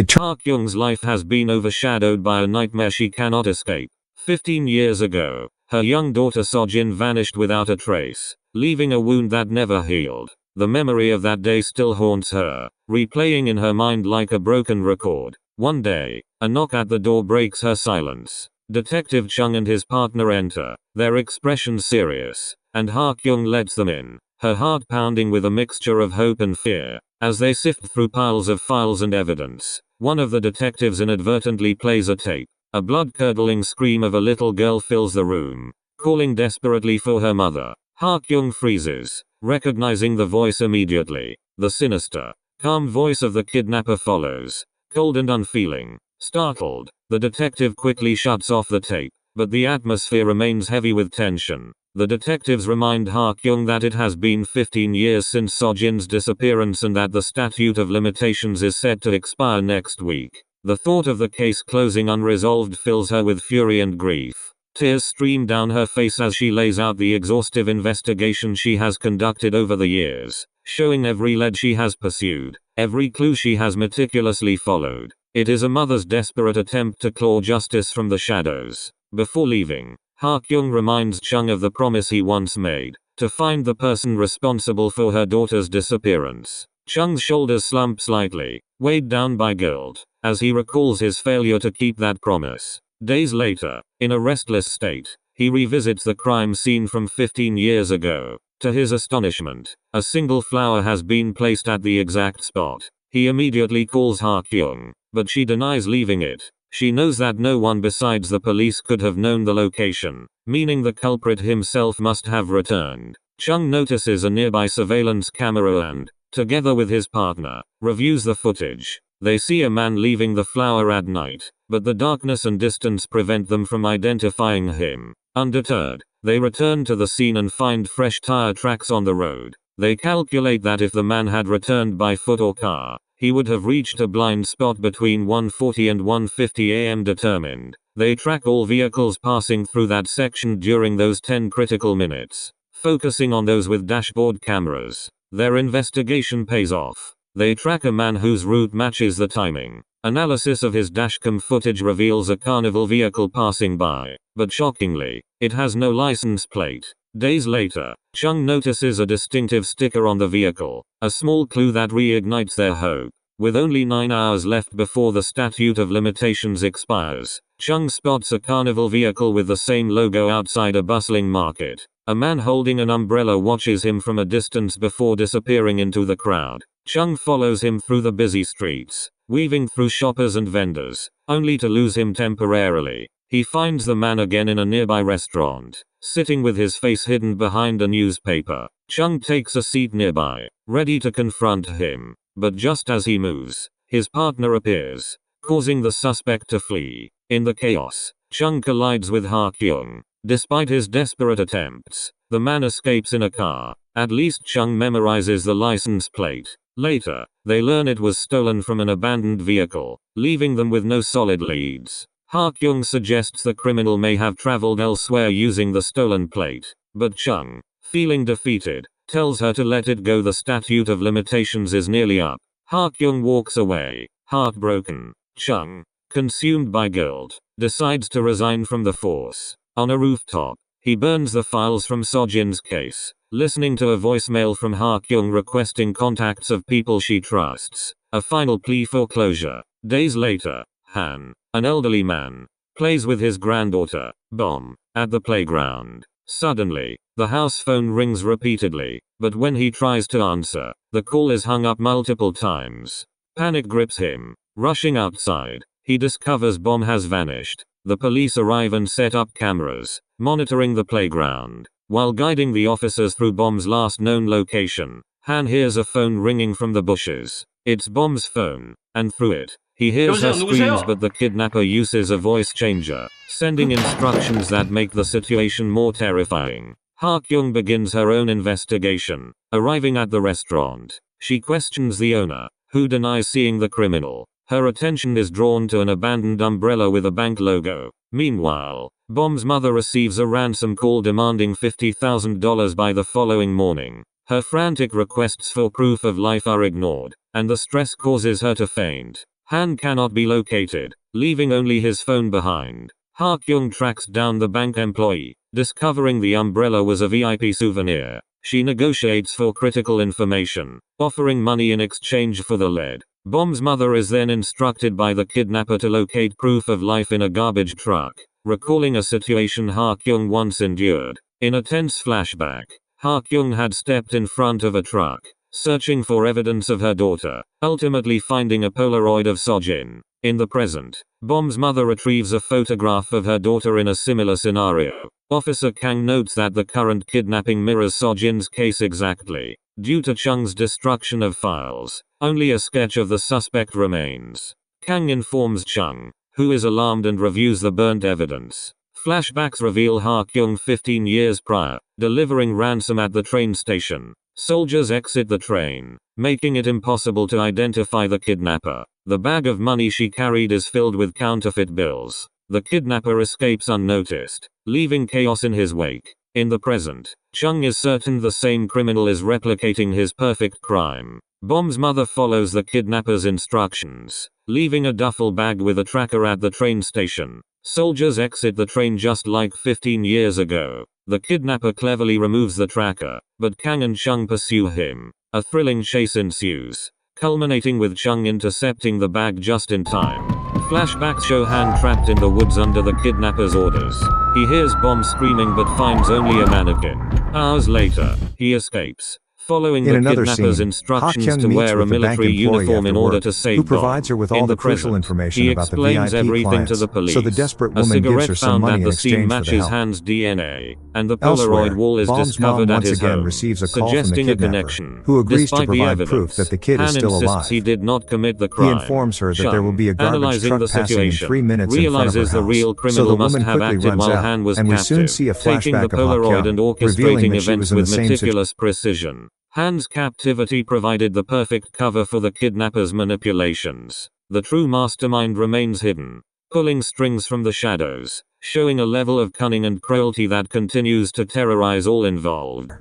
Ha-kyung's life has been overshadowed by a nightmare she cannot escape. 15 years ago, her young daughter Sojin vanished without a trace, leaving a wound that never healed. The memory of that day still haunts her, replaying in her mind like a broken record. One day, a knock at the door breaks her silence. Detective Chung and his partner enter, their expressions serious, and Ha-kyung lets them in, her heart pounding with a mixture of hope and fear. As they sift through piles of files and evidence, one of the detectives inadvertently plays a tape. A blood-curdling scream of a little girl fills the room, calling desperately for her mother. Ha-kyung freezes, recognizing the voice immediately. The sinister, calm voice of the kidnapper follows, cold and unfeeling. Startled, the detective quickly shuts off the tape, but the atmosphere remains heavy with tension. The detectives remind Ha-kyung that it has been 15 years since Sojin's disappearance and that the statute of limitations is set to expire next week. The thought of the case closing unresolved fills her with fury and grief. Tears stream down her face as she lays out the exhaustive investigation she has conducted over the years, showing every lead she has pursued, every clue she has meticulously followed. It is a mother's desperate attempt to claw justice from the shadows. Before leaving, Ha-kyung reminds Chung of the promise he once made, to find the person responsible for her daughter's disappearance. Chung's shoulders slump slightly, weighed down by guilt, as he recalls his failure to keep that promise. Days later, in a restless state, he revisits the crime scene from 15 years ago. To his astonishment, a single flower has been placed at the exact spot. He immediately calls Ha-kyung, but she denies leaving it. She knows that no one besides the police could have known the location, meaning the culprit himself must have returned. Chung notices a nearby surveillance camera and, together with his partner, reviews the footage. They see a man leaving the flower at night, but the darkness and distance prevent them from identifying him. Undeterred, they return to the scene and find fresh tire tracks on the road. They calculate that if the man had returned by foot or car, he would have reached a blind spot between 1:40 and 1:50 a.m. Determined, they track all vehicles passing through that section during those 10 critical minutes, focusing on those with dashboard cameras. Their investigation pays off. They track a man whose route matches the timing. Analysis of his dashcam footage reveals a carnival vehicle passing by, but shockingly, it has no license plate. Days later, Chung notices a distinctive sticker on the vehicle, a small clue that reignites their hope. With only 9 hours left before the statute of limitations expires, Chung spots a carnival vehicle with the same logo outside a bustling market. A man holding an umbrella watches him from a distance before disappearing into the crowd. Chung follows him through the busy streets, weaving through shoppers and vendors, only to lose him temporarily. He finds the man again in a nearby restaurant, sitting with his face hidden behind a newspaper. Chung takes a seat nearby, ready to confront him, but just as he moves, his partner appears, causing the suspect to flee. In the chaos, Chung collides with Ha-kyung. Despite his desperate attempts, the man escapes in a car. At least Chung memorizes the license plate. Later, they learn it was stolen from an abandoned vehicle, leaving them with no solid leads. Ha-kyung suggests the criminal may have traveled elsewhere using the stolen plate, but Chung, feeling defeated, tells her to let it go. The statute of limitations is nearly up. Ha-kyung walks away, heartbroken. Chung, consumed by guilt, decides to resign from the force. On a rooftop, he burns the files from Sojin's case, listening to a voicemail from Ha-kyung requesting contacts of people she trusts. A final plea for closure. Days later, Han, an elderly man, plays with his granddaughter, Bom, at the playground. Suddenly, the house phone rings repeatedly, but when he tries to answer, the call is hung up multiple times. Panic grips him. Rushing outside, he discovers Bom has vanished. The police arrive and set up cameras, monitoring the playground. While guiding the officers through Bom's last known location, Han hears a phone ringing from the bushes. It's Bom's phone, and through it, he hears her screams, but the kidnapper uses a voice changer, sending instructions that make the situation more terrifying. Ha-kyung begins her own investigation. Arriving at the restaurant, she questions the owner, who denies seeing the criminal. Her attention is drawn to an abandoned umbrella with a bank logo. Meanwhile, Bom's mother receives a ransom call demanding $50,000 by the following morning. Her frantic requests for proof of life are ignored, and the stress causes her to faint. Han cannot be located, leaving only his phone behind. Ha-kyung tracks down the bank employee. Discovering the umbrella was a VIP souvenir, she negotiates for critical information, offering money in exchange for the lead. Bom's mother is then instructed by the kidnapper to locate proof of life in a garbage truck, recalling a situation Ha-kyung once endured. In a tense flashback, Ha-kyung had stepped in front of a truck, searching for evidence of her daughter, ultimately finding a Polaroid of Sojin. In the present, Bom's mother retrieves a photograph of her daughter in a similar scenario. Officer Kang notes that the current kidnapping mirrors Sojin's case exactly. Due to Chung's destruction of files, only a sketch of the suspect remains. Kang informs Chung, who is alarmed and reviews the burnt evidence. Flashbacks reveal Ha-kyung 15 years prior, delivering ransom at the train station. Soldiers exit the train, making it impossible to identify the kidnapper. The bag of money she carried is filled with counterfeit bills. The kidnapper escapes unnoticed, leaving chaos in his wake. In the present, Chung is certain the same criminal is replicating his perfect crime. Bom's mother follows the kidnapper's instructions, leaving a duffel bag with a tracker at the train station. Soldiers exit the train just like 15 years ago. The kidnapper cleverly removes the tracker, but Kang and Chung pursue him. A thrilling chase ensues, culminating with Chung intercepting the bag just in time. Flashbacks show Han trapped in the woods under the kidnapper's orders. He hears Bomb screaming but finds only a mannequin. Hours later, he escapes, following the kidnapper's instructions to wear a military uniform in order to save Bomb. Who provides her with all the crucial information about the VIP explains everything to the police. So the desperate a woman gives her cigarette some found money at in the scene exchange for the matches help. Han's DNA, and the Elsewhere, Polaroid wall is Bomb's discovered mom at once his again home, receives a call from the suggesting a kidnapper, connection. who agrees Despite to provide the proof evidence, that the kid Han is still insists alive. he did not commit the crime. He informs her that there will be a garbage Analyzing truck the passing in situation, 3 minutes in front of her realizes the house. real So criminal the must woman have quickly acted runs while out, Han was and we captive, soon see a taking the flashback of Polaroid Ha-kyung, and revealing orchestrating that she events was in the with same meticulous precision. Han's captivity provided the perfect cover for the kidnapper's manipulations. The true mastermind remains hidden, pulling strings from the shadows, showing a level of cunning and cruelty that continues to terrorize all involved.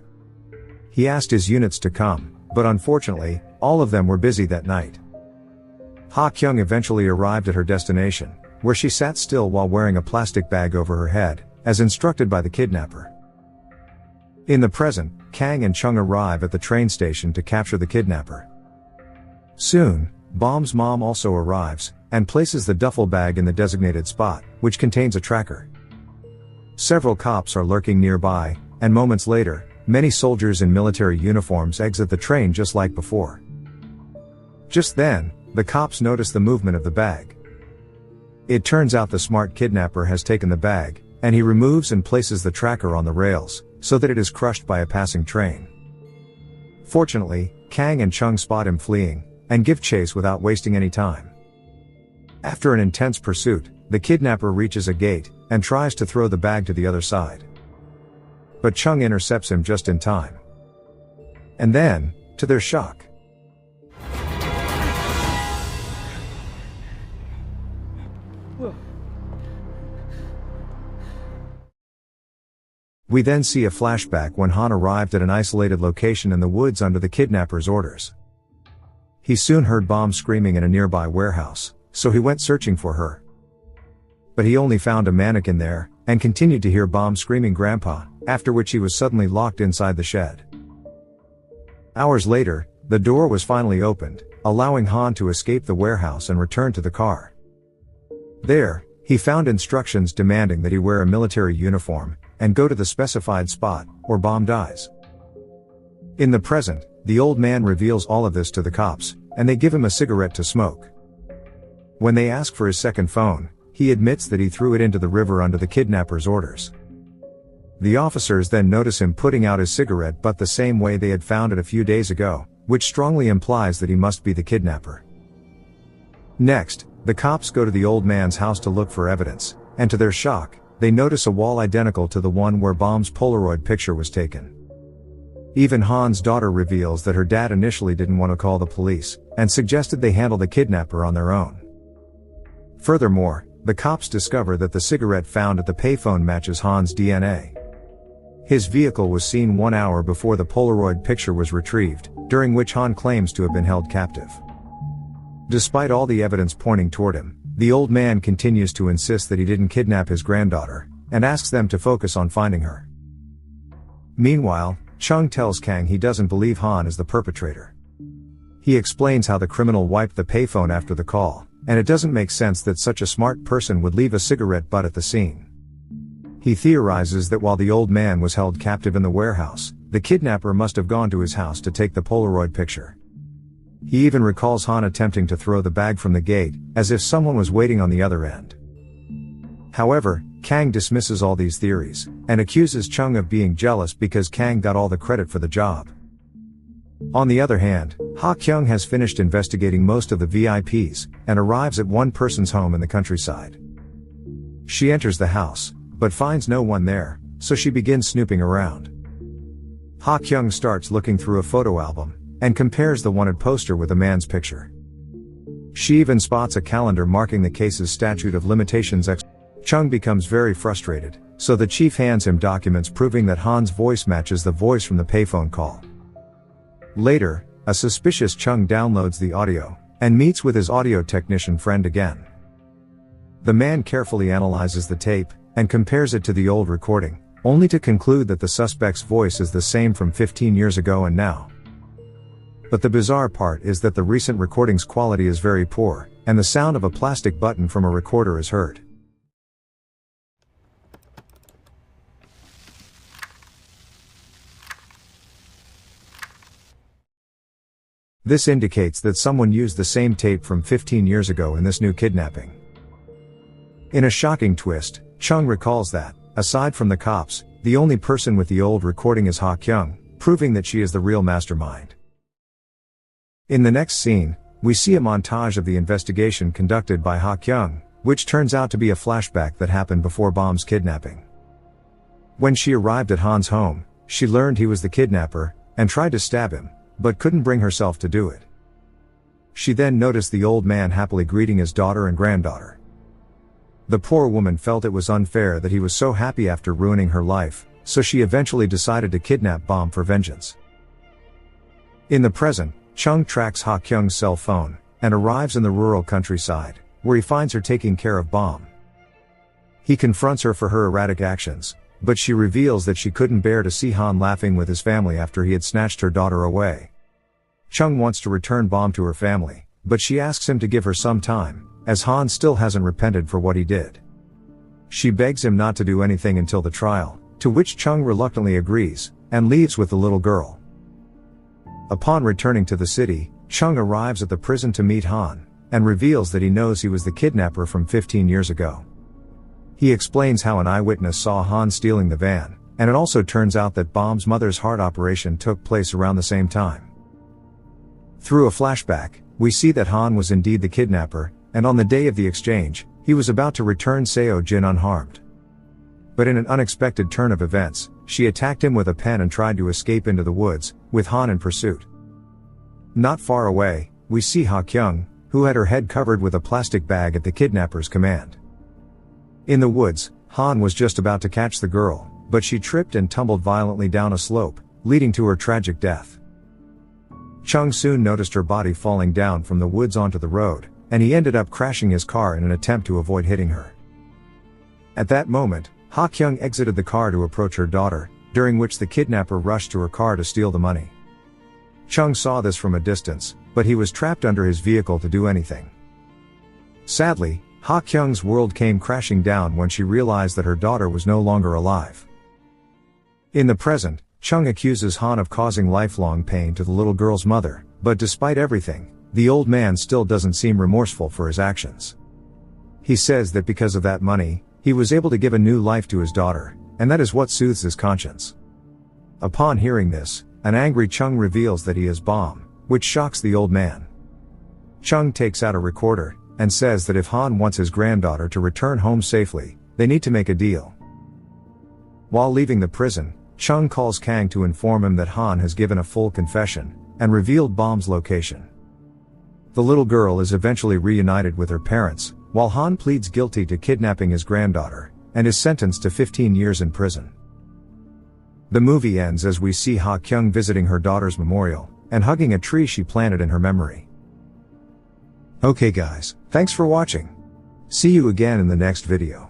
He asked his units to come, but unfortunately, all of them were busy that night. Ha-kyung eventually arrived at her destination, where she sat still while wearing a plastic bag over her head, as instructed by the kidnapper. In the present, Kang and Chung arrive at the train station to capture the kidnapper. Soon, Bomb's mom also arrives, and places the duffel bag in the designated spot, which contains a tracker. Several cops are lurking nearby, and moments later, many soldiers in military uniforms exit the train just like before. Just then, the cops notice the movement of the bag. It turns out the smart kidnapper has taken the bag, and he removes and places the tracker on the rails, so that it is crushed by a passing train. Fortunately, Kang and Chung spot him fleeing, and give chase without wasting any time. After an intense pursuit, the kidnapper reaches a gate, and tries to throw the bag to the other side. But Chung intercepts him just in time. And then, to their shock, we then see a flashback when Han arrived at an isolated location in the woods under the kidnapper's orders. He soon heard Bomb screaming in a nearby warehouse, so he went searching for her. But he only found a mannequin there, and continued to hear Bomb screaming "Grandpa," after which he was suddenly locked inside the shed. Hours later, the door was finally opened, allowing Han to escape the warehouse and return to the car. There, he found instructions demanding that he wear a military uniform, and go to the specified spot, or Bomb dies. In the present, the old man reveals all of this to the cops, and they give him a cigarette to smoke. When they ask for his second phone, he admits that he threw it into the river under the kidnapper's orders. The officers then notice him putting out his cigarette butt the same way they had found it a few days ago, which strongly implies that he must be the kidnapper. Next, the cops go to the old man's house to look for evidence, and to their shock, they notice a wall identical to the one where Bomb's Polaroid picture was taken. Even Han's daughter reveals that her dad initially didn't want to call the police, and suggested they handle the kidnapper on their own. Furthermore, the cops discover that the cigarette found at the payphone matches Han's DNA. His vehicle was seen 1 hour before the Polaroid picture was retrieved, during which Han claims to have been held captive. Despite all the evidence pointing toward him, the old man continues to insist that he didn't kidnap his granddaughter, and asks them to focus on finding her. Meanwhile, Chung tells Kang he doesn't believe Han is the perpetrator. He explains how the criminal wiped the payphone after the call, and it doesn't make sense that such a smart person would leave a cigarette butt at the scene. He theorizes that while the old man was held captive in the warehouse, the kidnapper must have gone to his house to take the Polaroid picture. He even recalls Han attempting to throw the bag from the gate, as if someone was waiting on the other end. However, Kang dismisses all these theories, and accuses Chung of being jealous because Kang got all the credit for the job. On the other hand, Ha Kyung has finished investigating most of the VIPs, and arrives at one person's home in the countryside. She enters the house, but finds no one there, so she begins snooping around. Ha Kyung starts looking through a photo album, and compares the wanted poster with a man's picture. She even spots a calendar marking the case's statute of limitations. Chung becomes very frustrated, so the chief hands him documents proving that Han's voice matches the voice from the payphone call. Later, a suspicious Chung downloads the audio, and meets with his audio technician friend again. The man carefully analyzes the tape, and compares it to the old recording, only to conclude that the suspect's voice is the same from 15 years ago and now. But the bizarre part is that the recent recording's quality is very poor, and the sound of a plastic button from a recorder is heard. This indicates that someone used the same tape from 15 years ago in this new kidnapping. In a shocking twist, Chung recalls that, aside from the cops, the only person with the old recording is Ha Kyung, proving that she is the real mastermind. In the next scene, we see a montage of the investigation conducted by Ha Kyung, which turns out to be a flashback that happened before Bom's kidnapping. When she arrived at Han's home, she learned he was the kidnapper, and tried to stab him, but couldn't bring herself to do it. She then noticed the old man happily greeting his daughter and granddaughter. The poor woman felt it was unfair that he was so happy after ruining her life, so she eventually decided to kidnap Bom for vengeance. In the present, Chung tracks Ha Kyung's cell phone, and arrives in the rural countryside, where he finds her taking care of Bom. He confronts her for her erratic actions, but she reveals that she couldn't bear to see Han laughing with his family after he had snatched her daughter away. Chung wants to return Bom to her family, but she asks him to give her some time, as Han still hasn't repented for what he did. She begs him not to do anything until the trial, to which Chung reluctantly agrees, and leaves with the little girl. Upon returning to the city, Chung arrives at the prison to meet Han, and reveals that he knows he was the kidnapper from 15 years ago. He explains how an eyewitness saw Han stealing the van, and it also turns out that Bom's mother's heart operation took place around the same time. Through a flashback, we see that Han was indeed the kidnapper, and on the day of the exchange, he was about to return Seo Jin unharmed. But in an unexpected turn of events, she attacked him with a pen and tried to escape into the woods, with Han in pursuit. Not far away, we see Ha Kyung, who had her head covered with a plastic bag at the kidnapper's command. In the woods, Han was just about to catch the girl, but she tripped and tumbled violently down a slope, leading to her tragic death. Chung soon noticed her body falling down from the woods onto the road, and he ended up crashing his car in an attempt to avoid hitting her. At that moment, Ha Kyung exited the car to approach her daughter, during which the kidnapper rushed to her car to steal the money. Chung saw this from a distance, but he was trapped under his vehicle to do anything. Sadly, Ha Kyung's world came crashing down when she realized that her daughter was no longer alive. In the present, Chung accuses Han of causing lifelong pain to the little girl's mother, but despite everything, the old man still doesn't seem remorseful for his actions. He says that because of that money, he was able to give a new life to his daughter, and that is what soothes his conscience. Upon hearing this, an angry Chung reveals that he is Bom, which shocks the old man. Chung takes out a recorder, and says that if Han wants his granddaughter to return home safely, they need to make a deal. While leaving the prison, Chung calls Kang to inform him that Han has given a full confession, and revealed Bom's location. The little girl is eventually reunited with her parents, while Han pleads guilty to kidnapping his granddaughter, and is sentenced to 15 years in prison. The movie ends as we see Ha Kyung visiting her daughter's memorial, and hugging a tree she planted in her memory. Okay guys, thanks for watching. See you again in the next video.